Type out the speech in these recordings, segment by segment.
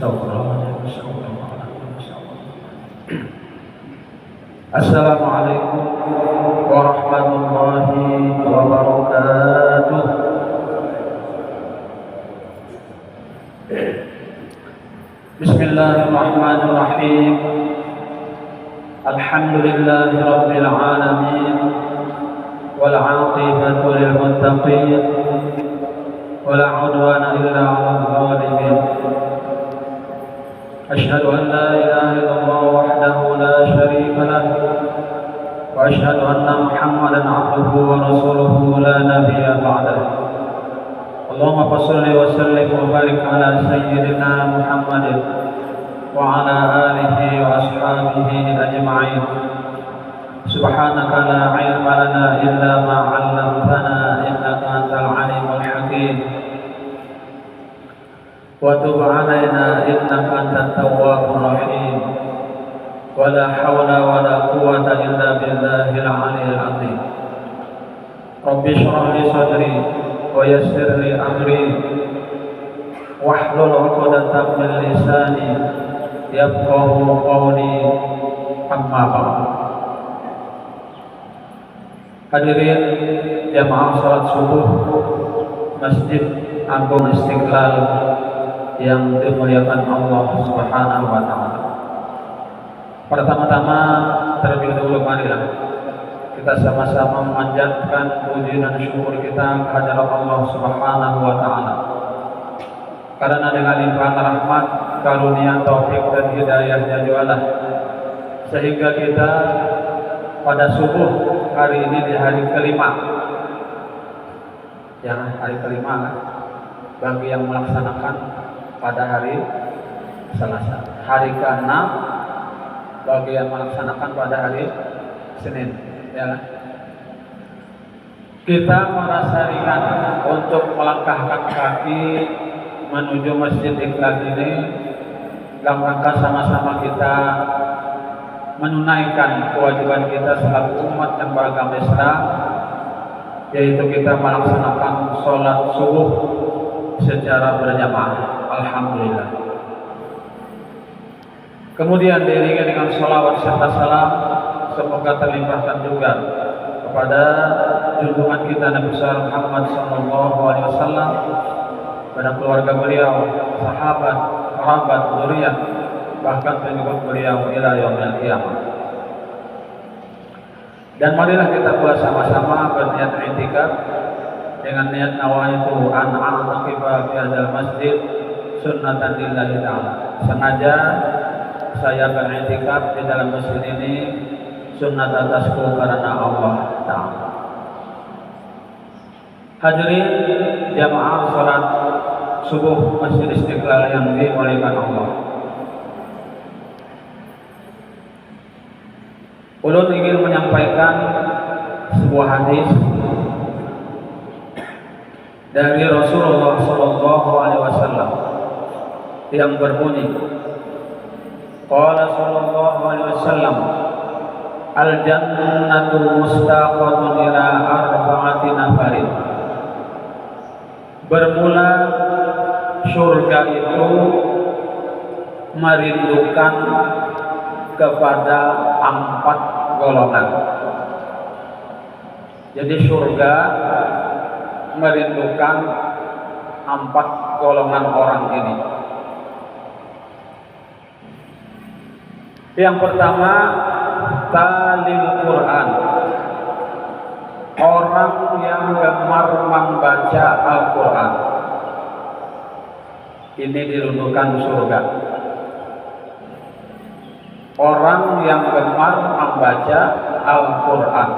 Assalamualaikum warahmatullahi wabarakatuh. Bismillahirrahmanirrahim. Alhamdulillahi rabbil alamin. Wal 'aqibatu lil muttaqin. Wala 'udwana illa 'alal zalimin. أشهد أن لا إله إلا الله وحده لا شريك له وأشهد أن محمدا عبده ورسوله لا نبي بعده اللهم صل وسلم وبارك على سيدنا محمد وعلى آله وأصحابه أجمعين سبحانك لا علم لنا إلا ما علمتنا إنك أنت العليم الحكيم وتب علينا إنك أنت التواب الرحيم ولا حول ولا قوة إلا بالله العلي العظيم رب اشرح لي صدري ويسر لي أمري واحلل عقدة من لساني يفقه قولي أما بعد. Hadirin jamaah salat subuh Masjid Agung Istiqlal yang dimuliakan Allah Subhanahu wa taala. Pertama-tama terlebih dahulu marilah kita sama-sama memanjatkan puji dan syukur kita kehadirat Allah Subhanahu wa taala. Karena dengan limpahan rahmat, karunia, taufik dan hidayahnya jualah sehingga kita pada subuh hari ini di hari kelima. Ya, hari kelima kan? Bagi yang melaksanakan pada hari Selasa, hari ke-6 bagi yang melaksanakan pada hari Senin, ya. Kita merasa ringan untuk melangkahkan kaki menuju Masjid Istiqlal ini dalam rangka sama-sama kita menunaikan kewajiban kita selaku umat yang beragama Islam, yaitu kita melaksanakan sholat subuh secara berjamaah. Alhamdulillah. Kemudian diiringi dengan sholawat serta salam semoga terlimpahkan juga kepada junjungan kita Nabi Muhammad SAW, pada keluarga beliau, sahabat, kerabat, zuriat, bahkan pengikut beliau ila yaumil qiyamah. Dan marilah kita pula sama-sama berniat i'tikaf dengan niat nawaitu an a'taqifa fi hadzal masjid sunnatan lillahi ta'ala. Sengaja saya beriktikaf di dalam masjid ini sunnat atasku karena Allah Ta'ala. Hadirin jamaah salat subuh Masjid Istiqlal yang dimuliakan Allah. Ulun ingin menyampaikan sebuah hadis dari Rasulullah SAW yang berbunyi, qala sallallahu alaihi wasallam, al jannatu mustaqatun ila arba'ati nafarin. Bermula surga itu merindukan kepada 4 golongan. Jadi surga merindukan 4 golongan orang ini. Yang pertama, talil Quran, orang yang gemar membaca Al-Quran. Ini dirindukan surga. Orang yang gemar membaca Al-Quran.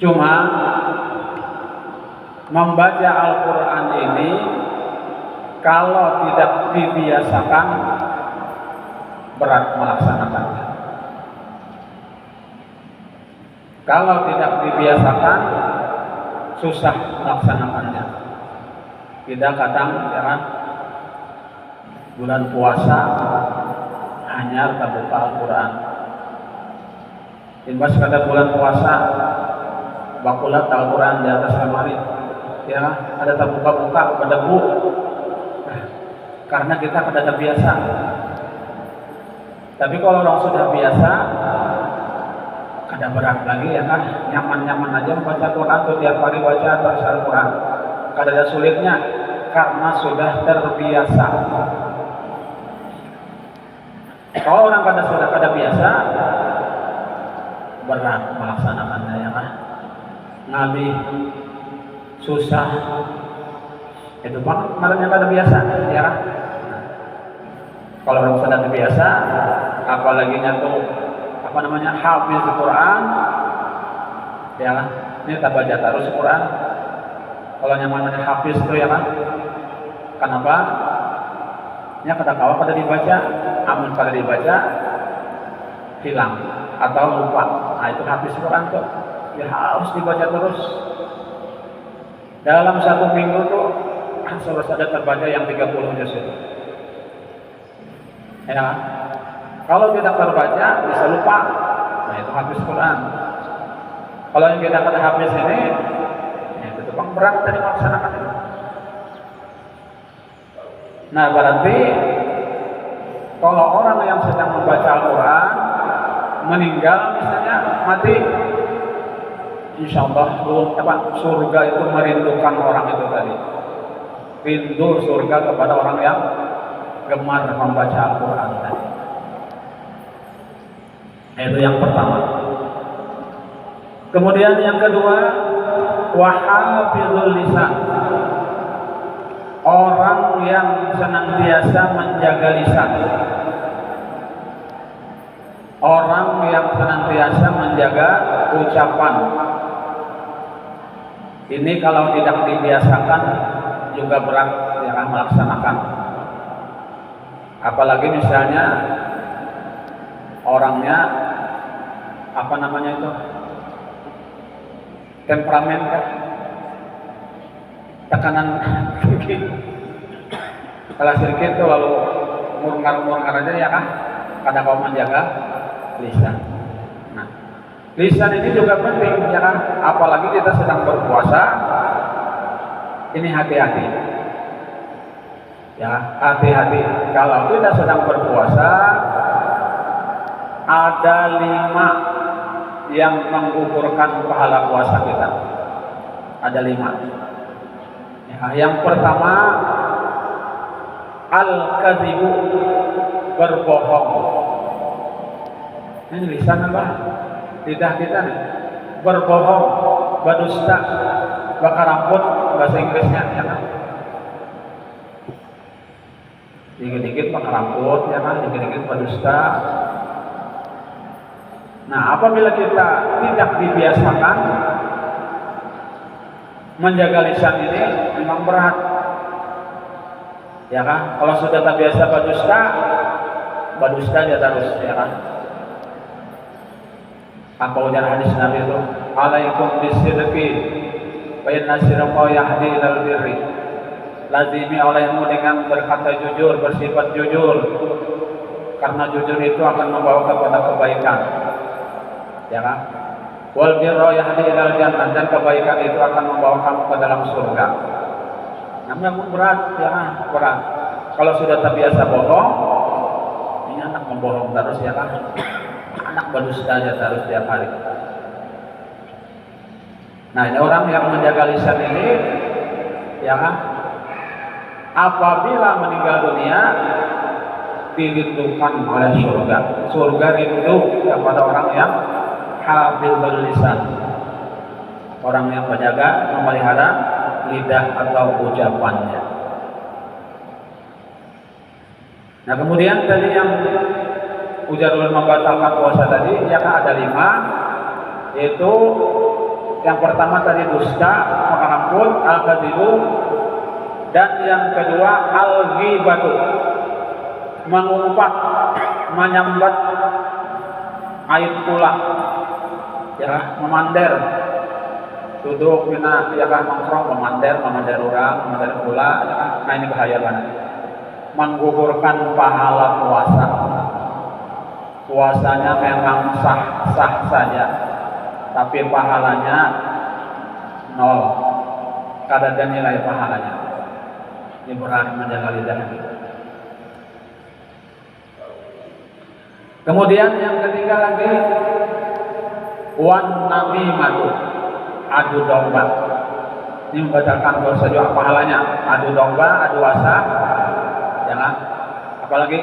Cuma membaca Al-Quran ini kalau tidak dibiasakan berat melaksanakannya. Kalau tidak dibiasakan susah melaksanakannya. Tidak kadang ya kan, bulan puasa hanya terbuka Al-Quran. Imbas pada bulan puasa bakulat Al-Quran di atas lemari, ya ada terbuka-buka pada buku karena kita kada terbiasa. Tapi kalau orang sudah biasa, kada berat lagi ya kan, nyaman-nyaman aja membaca Quran tuh, tiap hari baca terus Al-Quran, kada ada sulitnya karena sudah terbiasa. Kalau orang sudah kada biasa, berat melaksanakannya ya kan, ngalih, susah. Itu bang, makanya kada biasa ya kan. Kalau orang sudah terbiasa, apalagi nyatu apa namanya hafiz Quran, ya kan? Ini tak baca terus Quran. Kalau yang namanya hafiz itu ya kan? Kenapa? Nya kada kawa kada dibaca, amun kada dibaca hilang atau lupa. Nah itu hafiz Quran tuh, ya harus dibaca terus. Dalam satu minggu tuh harus ada terbaca yang 30 juz itu. Ya, kalau tidak terbaca bisa lupa. Nah itu hafiz Quran. Kalau yang kita kata hafiz ini, ya itu bang berat dari melaksanakan itu. Nah berarti kalau orang yang sedang membaca Al-Quran meninggal misalnya mati, insya Allah surga itu merindukan orang itu tadi. Rindu surga kepada orang yang gemar membaca Al-Quran tadi. Itu yang pertama. Kemudian yang kedua, wahafizul lisan, orang yang senantiasa menjaga lisan, orang yang senantiasa menjaga ucapan. Ini kalau tidak dibiasakan juga berat ya melaksanakan. Apalagi misalnya orangnya apa namanya itu temperamen kan, tekanan sedikit, kalau sedikit tuh lalu murung-murung aja ya kan, kadang kau menjaga lisan. Nah, lisan ini juga penting ya kan, apalagi kita sedang berpuasa, ini hati-hati. Ya, hati-hati. Kalau kita sedang berpuasa, ada 5 yang menggugurkan pahala puasa kita. Ada 5. Ya, yang pertama, al-kadzibu, berbohong. Ini lisan apa? Lidah kita nih. Berbohong, berdusta, bakaramput bahasa Inggrisnya ya kan. Dikit-dikit pakai rambut ya kan, dikit-dikit berdusta. Nah apabila kita tidak dibiasakan menjaga lisan ini memang berat ya kan. Kalau sudah terbiasa berdusta dia terus ya kan. Apa ujar hadis Nabi itu, alaikum bisidqi wa inna sidqa yahdi ilal birri. Lazimi olehmu dengan berkata jujur, bersifat jujur, karena jujur itu akan membawa kepada kebaikan ya kan. Wal birra yahdi ilal jannah, dan kebaikan itu akan membawa kamu ke dalam surga. Namanya berat ya kan, berat. Kalau sudah terbiasa bohong, ini anak membohong terus ya kan, anak berdusta aja terus tiap hari. Nah ini orang yang menjaga lisan ini ya kan, apabila meninggal dunia dirindukan oleh surga. Surga rindu kepada orang yang hafizul lisan, orang yang menjaga, memelihara lidah atau ucapannya. Nah kemudian tadi yang ujarul membatalkan puasa tadi ya kan ada 5, yaitu yang pertama tadi dusta, mengaramput, al-kadzibu, dan yang kedua al-ghibatu, mengumpat, menyambat aib pula ya, memander, duduk mina ya kan, nongkrong memander orang, memander pula ya kan. Nah ini bahaya banget, menggugurkan pahala puasa. Puasanya memang sah-sah saja, tapi pahalanya 0, kada ada nilai pahalanya. Ini berat menjaga lidah. Kemudian yang ketiga lagi wan nabi madu, adu domba. Ini membatalkan dosa juga pahalanya. Adu domba, adu asa, jangan. Apalagi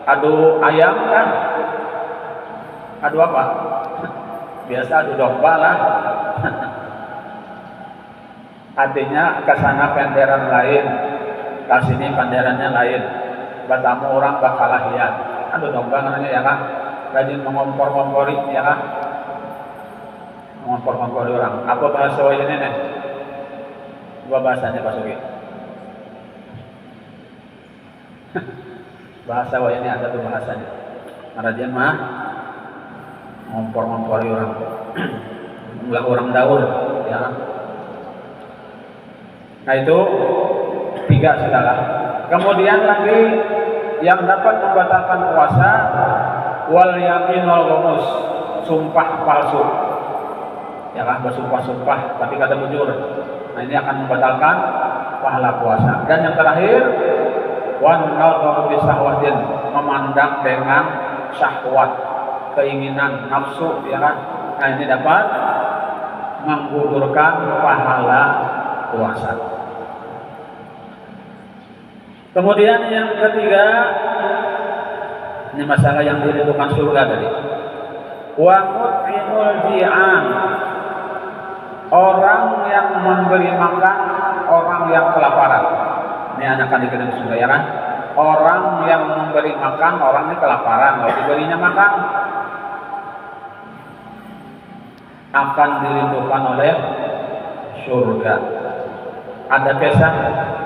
adu ayam kan? Adu apa? Biasa adu domba lah. Artinya kesana penderan lain, kasini penderannya lain. Batamu orang bakalah lihat. Adu domba namanya ya kan? Rajin mengompor-ngompori ya kan? Mengompor-ngompori orang. Apa bahasa ini nih? Dua bahasanya Pak Sugi. Bahasa ini ada tuh bahasanya. Rajin mah ngompor-ngompori orang. Ulah orang daur ya kan? Nah itu 3 saudara. Kemudian lagi yang dapat membatalkan puasa wal yamin wal ghamus, sumpah palsu. Ya kan, bersumpah-sumpah tapi kata bujur. Nah ini akan membatalkan pahala puasa. Dan yang terakhir wan nadharu bi syahwatin, memandang dengan syahwat, keinginan, nafsu ya kan. Nah ini dapat menggugurkan pahala puasa. Kemudian yang ketiga, ini masalah yang dirindukan surga tadi. Wa mut'imul ji'an, orang yang memberi makan orang yang kelaparan. Ini akan dikirim surga ya kan? Orang yang memberi makan orang yang kelaparan, kalau diberinya makan akan dirindukan oleh surga. Ada kisah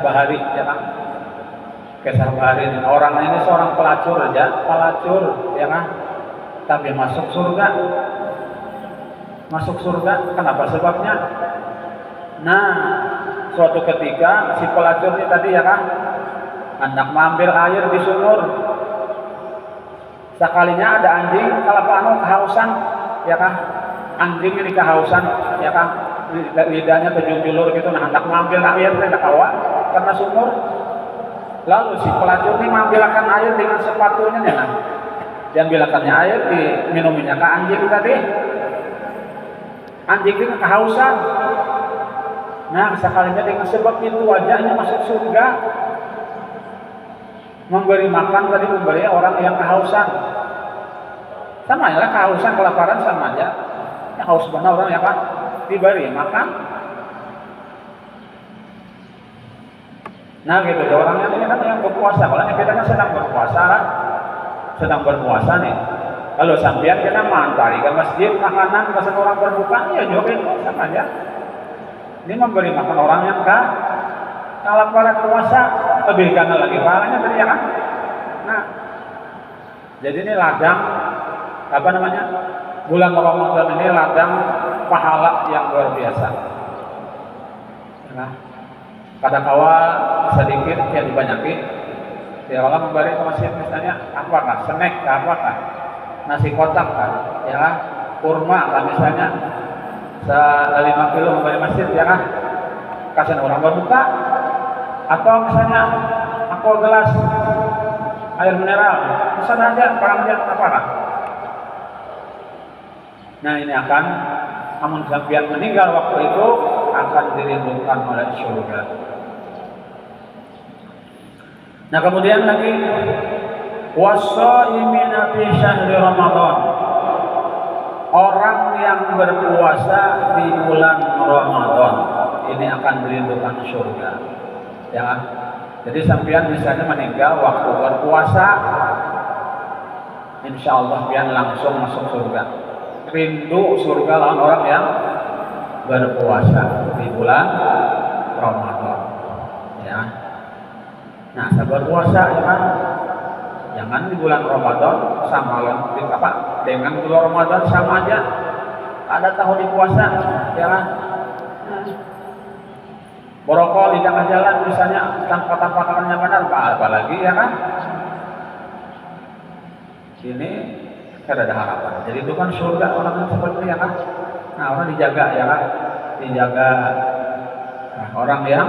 Bahari ya kan? Kisah Bahari ini, orang ini seorang pelacur aja, pelacur ya kan? Tapi masuk surga. Masuk surga, kenapa sebabnya? Nah, suatu ketika si pelacur ini tadi ya kan, hendak mengambil air di sumur. Sekalinya ada anjing kalau kehausan, ya kan? Anjing ini kehausan, ya kan? Lidahnya terjun-julur gitu, nah hendak mengambil air dari kawah karena sumur. Lalu si pelacur ini mengambilkan air dengan sepatunya, ya kan? Diambilkannya air, diminuminya ke anjing tadi. Anjing itu kehausan. Nah, sekalinya dengan sebab itu wajahnya masuk surga. Memberi makan tadi memberi orang yang kehausan. Sama ya, kehausan, kelaparan sama aja. Ya, haus benar orang ya kan? Diberi makan. Nah gitu, orangnya ini kan yang berpuasa. Kalau kita kan sedang berpuasa kan? Sedang berpuasa nih. Kalau sampean kita mantari ke masjid, makanan, pesan orang berbuka, ya juga itu sama aja. Ini memberi makan orang yang kelaparan puasa, lebih karena lagi pahalanya tadi ya kan. Nah, jadi ini ladang apa namanya? Bulan Ramadan ini ladang pahala yang luar biasa. Nah, pada awal sedikit ya dibanyakin. Ya kalau memberi ke masjid misalnya apakah snack, apakah nasi kotak kan, ya kan? Kurma kan misalnya 5 kilo memberi masjid ya kan? Kasih orang berbuka. Atau misalnya aku gelas air mineral, pesan aja barangnya apakah? Nah ini akan namun sampai meninggal waktu itu akan dirindukan oleh surga. Nah kemudian lagi wasaimina fi syahri Ramadan, orang yang berpuasa di bulan Ramadan ini akan dirindukan surga. Ya kan? Jadi sampean misalnya meninggal waktu berpuasa, insya Allah pian langsung masuk surga. Rindu surga lawan orang yang berpuasa di bulan Ramadan. Ya. Nah, sabar puasa ya kan? Jangan di bulan Ramadan sama dengan bulan Ramadan sama aja. Ada tahu di puasa, ya kan? Borokol di tengah jalan misalnya tanpa kamarnya benar, apalagi ya kan? Ini ada harapan. Jadi itu kan surga orang yang seperti ya kan? Nah orang dijaga ya kan? Dijaga. Nah, orang yang